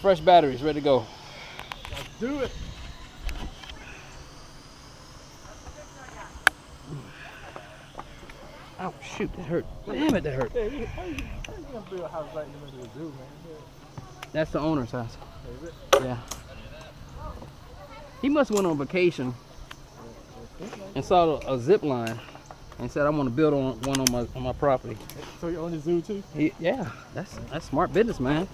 Fresh batteries, ready to go. Let's do it. Oh shoot, that hurt. Damn it, that hurt. Hey, how you gonna build a house right in the middle of the zoo, man? That's the owner's house. Is it? Yeah. He must have went on vacation and saw a zip line and said, "I want to build on one on my property." So you own the zoo too? Yeah, that's smart business, man.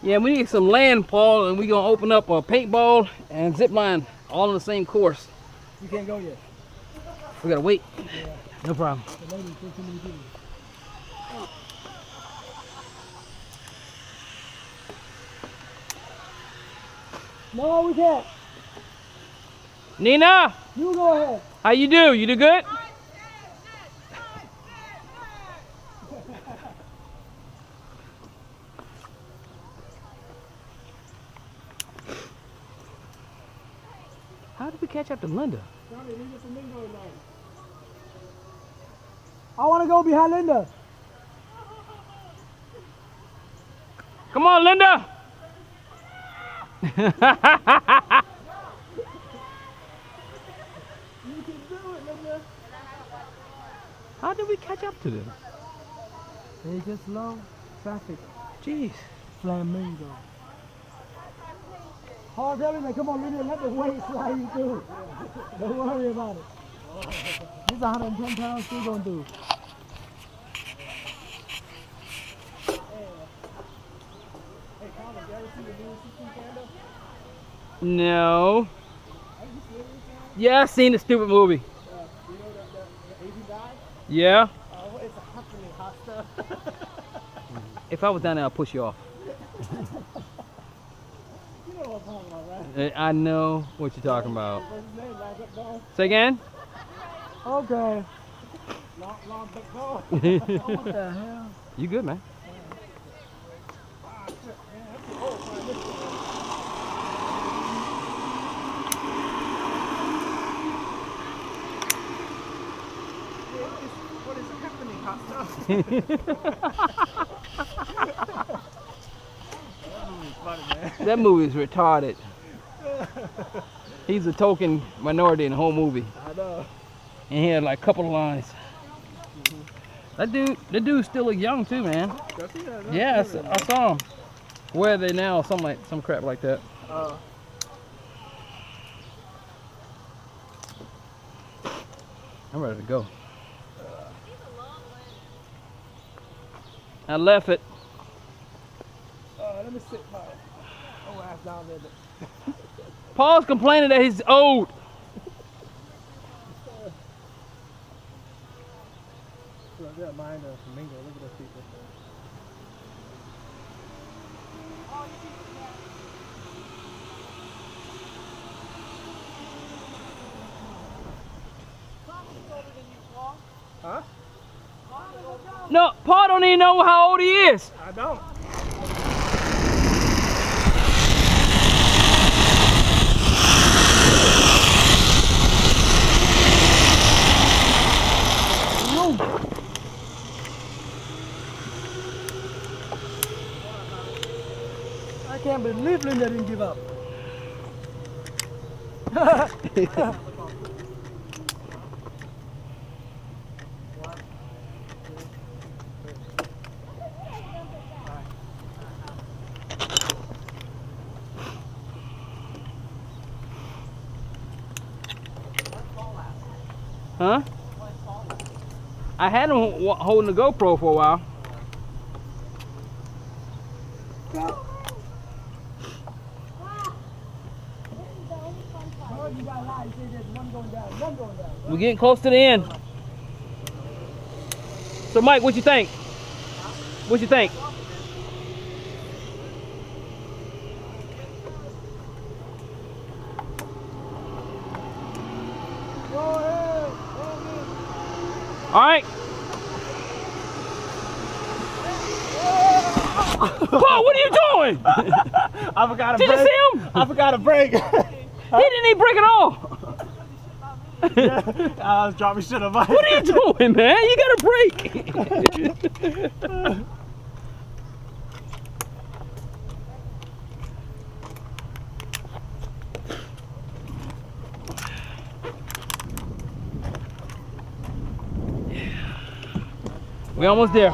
Yeah, we need some land, Paul, and we're gonna open up a paintball and zip line all on the same course. You can't go yet. We gotta wait. Yeah. No problem. The lady took too many people. No, we can't. Nina, You go ahead. how you do? You do good? How did we catch up to Linda? I want to go behind Linda. Come on, Linda. You can do it, Linda. How did we catch up to them? They just slow traffic. Jeez. Flamingo. Hard everything. Come on, Linda. Let the weight slide you through. Don't worry about it. This 110 pounds still gonna do. Hey, Colin, you ever see the new Zipline camera? No. Yeah, I've seen the stupid movie. You know the Asian guy? Yeah. Oh, it's a happening hot stuff. If I was down there, I'd push you off. You know what I'm talking about, right? I know what you're talking about. What's his name? Back up dog? Say again? Okay. Long back dog. What the hell? You good, man? Ah, shit, man. That's the old one. This is- What is happening, hot stuff? That movie's funny, man. That movie is retarded. He's a token minority in the whole movie. I know. And he had like a couple of lines. That dude still look young too, man. Does he? Yeah, I saw him. Where are they now? Some crap like that. I'm ready to go. I left it. Let me sit my ass down there. Paul's complaining that he's old. Look, they don't mind the flamingo. Look at those people. Huh? No, Paul don't even know how old he is. I don't. I can't believe Linda didn't give up. Huh? I had him holding the GoPro for a while. We're getting close to the end. So Mike, what you think? What you think? All right. Paul, what are you doing? I forgot to Did break. you see him? I forgot to break. He didn't even break at all. I was dropping shit on my What are you doing, man? You gotta break. We almost there.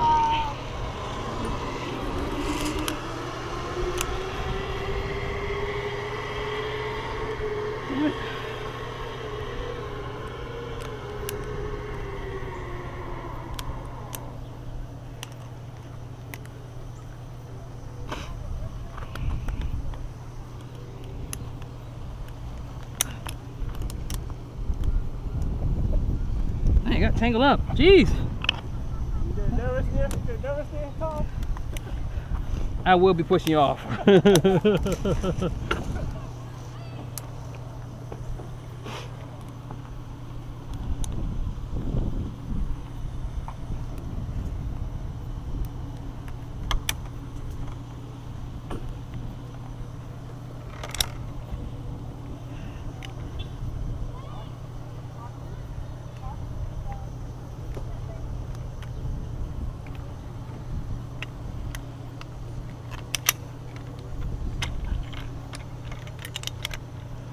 Man, got tangled up. Jeez. I will be pushing you off.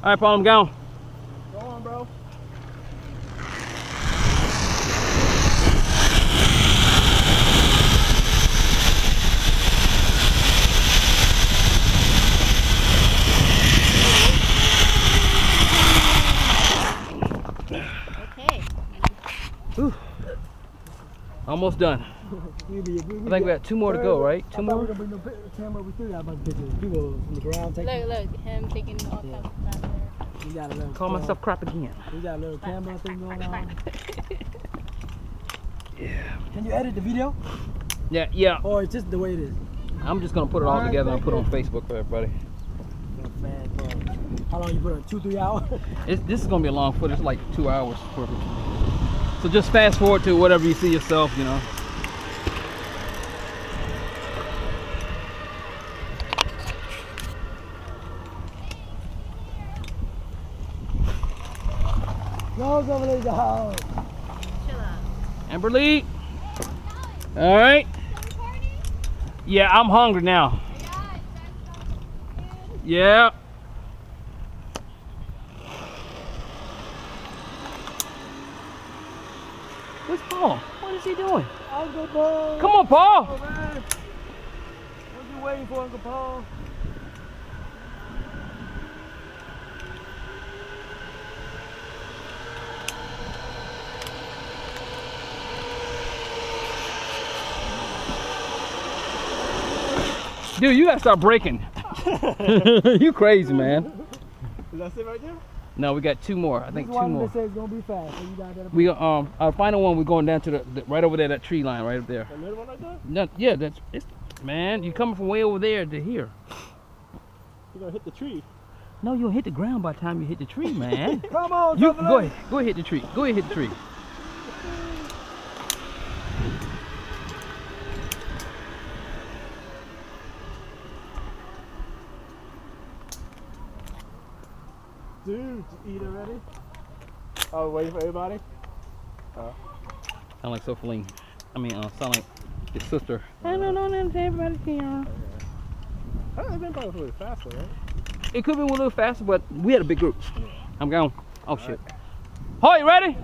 All right, Paul, I'm going. Go on, bro. Okay. Whew. Almost done. I think we got 2 more to go, right? 2 more? We're gonna bring the camera. We still got a bunch of pictures. People from the ground taking. Look, him taking all kinds of stuff there. We got a little. Call myself crap again. We got a little camera thing going on. Yeah. Can you edit the video? Yeah. Or it's just the way it is? I'm just gonna put it all together and put it on Facebook for everybody. How long you put it? 2-3 hours? This is gonna be a long footage, like 2 hours. So just fast forward to whatever you see yourself, you know. Close over there, dog. Chill out. Amber Lee. All right. Yeah, I'm hungry now. Yeah. Where's Paul? What is he doing? Uncle Paul. Come on, Paul. Oh, man. What you waiting for, Uncle Paul? Dude, you gotta start braking. You crazy, man. Is that it right there? No, we got 2 more. I think 2 more. This one says it's gonna be fast. So you got that. We our final one. We're going down to the right over there, that tree line right up there. The little one like that? No, yeah, it's man. You coming from way over there to here? You're gonna hit the tree. No, you'll hit the ground by the time you hit the tree, man. Come on, You go ahead. Go ahead hit the tree. Go ahead hit the tree. Dude, you eat already? Oh, waiting for everybody? Oh. Sound like Sofaline. I mean, sound like his sister. I don't know nothing to everybody here. I've been probably a little faster, right? It could be a little faster, but we had a big group. I'm going. Oh shit. Ho, you ready?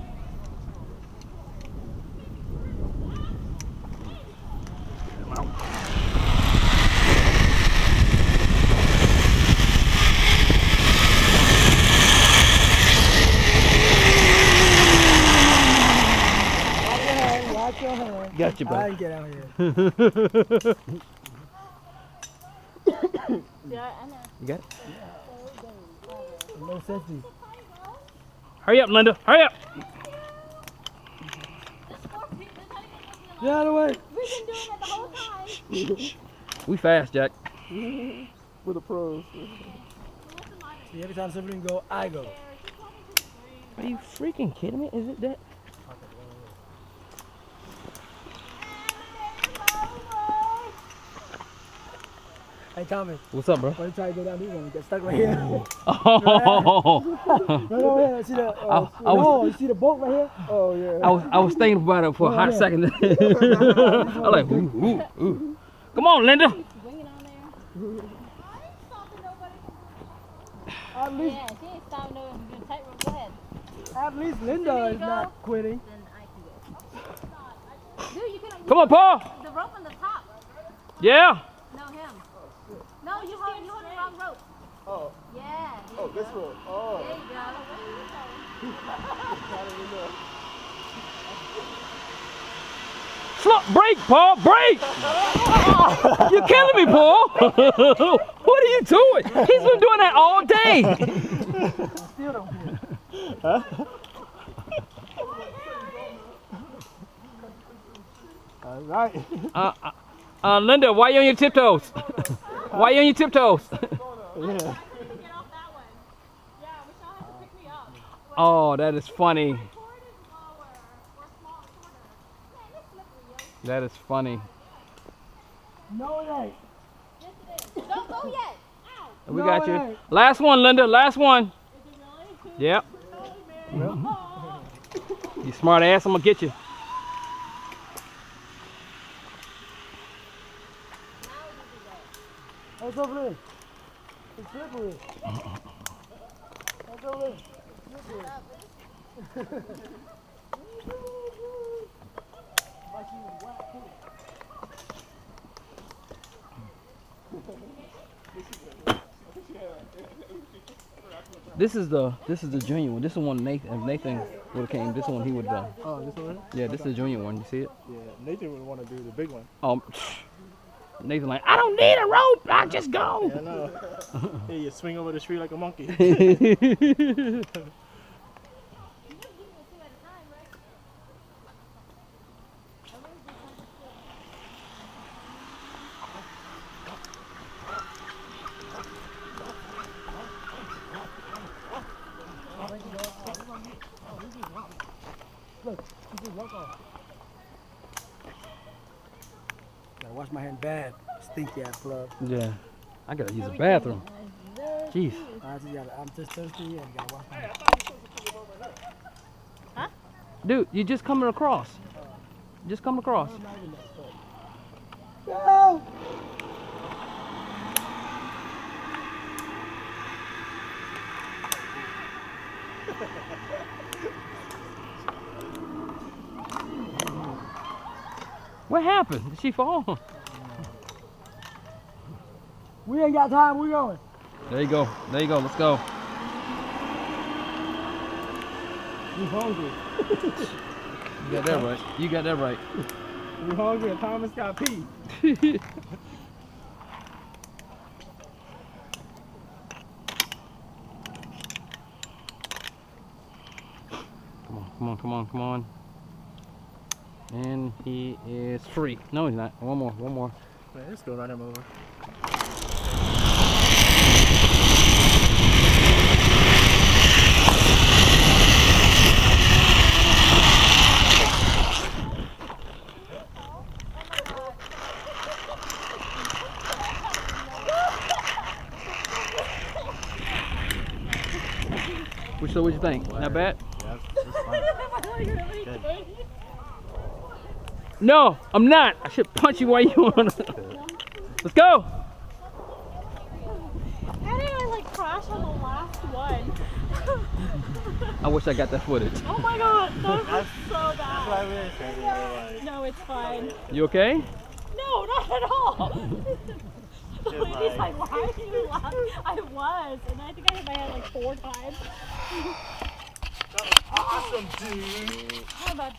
Watch your hand. Got you, bud. I get out here. Yeah, I know. You got it? No safety. Hurry up, Linda. Hurry up. Get out of the way. We've been doing it the whole time. We fast, Jack. With the pros. See, every time somebody go, I go. Are you freaking kidding me? Is it that? Hey, Tommy. What's up, bro? Why you try to go down this one? Get stuck right here. Oh. Right over here. See the, you see the boat right here? Oh, yeah. I was thinking about it for a hot second. I was like, ooh, ooh, ooh. Come on, Linda. Swinging on there. I ain't stopping nobody. At least, Yeah, she ain't stopping nobody from doing tightrope. Go ahead. at least Linda is not quitting. Then I can go. Dude, you can Come on, Paul. The rope on the top. Yeah. No, him. No, you hold the wrong rope. Oh. Yeah. Oh, this one. Oh. There you go. Slow, break, Paul, break! You're killing me, Paul. What are you doing? He's been doing that all day. Still don't care. Huh? All right. Linda, why you on your tiptoes? Why you on your tiptoes? Yeah. Oh, that is funny. That is funny. No, it ain't. Don't go yet. Ow. We No, got it you. ain't. Last one, Linda. Last one. Yep. You smart ass. I'm gonna get you. What's over there? It's slippery. What's over there? Slippery. This is the junior one. This is one Nathan. If Nathan would have came, this one he would have done. Oh, this one? Yeah, this is the junior one. You see it? Yeah, Nathan would want to do the big one. Nathan like, I don't need a rope. I just go. Yeah, I know. Hey, you swing over the tree like a monkey. Look, you just walk off. Gotta wash my hand bad. Stinky ass plug. Yeah. I gotta use the bathroom. Jeez. I'm just thirsty and gotta wash my hand. Dude, you just coming across. Just coming across. Go! What happened? Did she fall? We ain't got time, we going. There you go. There you go. Let's go. You hungry? You got that right. You got that right. You hungry and Thomas got pee. Come on, come on, come on, come on. And he is free. No, he's not. One more, one more. Man, let's go run him over. So what you think? Not bad? Yeah, that's fine. Good. No, I'm not. I should punch you while you on. Let's go. How did I like crash on the last one? I wish I got that footage. Oh my god, that was so That's what I bad. wish. I realized. No, it's fine. You okay? No, not at all. The Just lady's like- like, why are you laughing? I was, and I think I hit my head like 4 times. That was awesome, dude. How about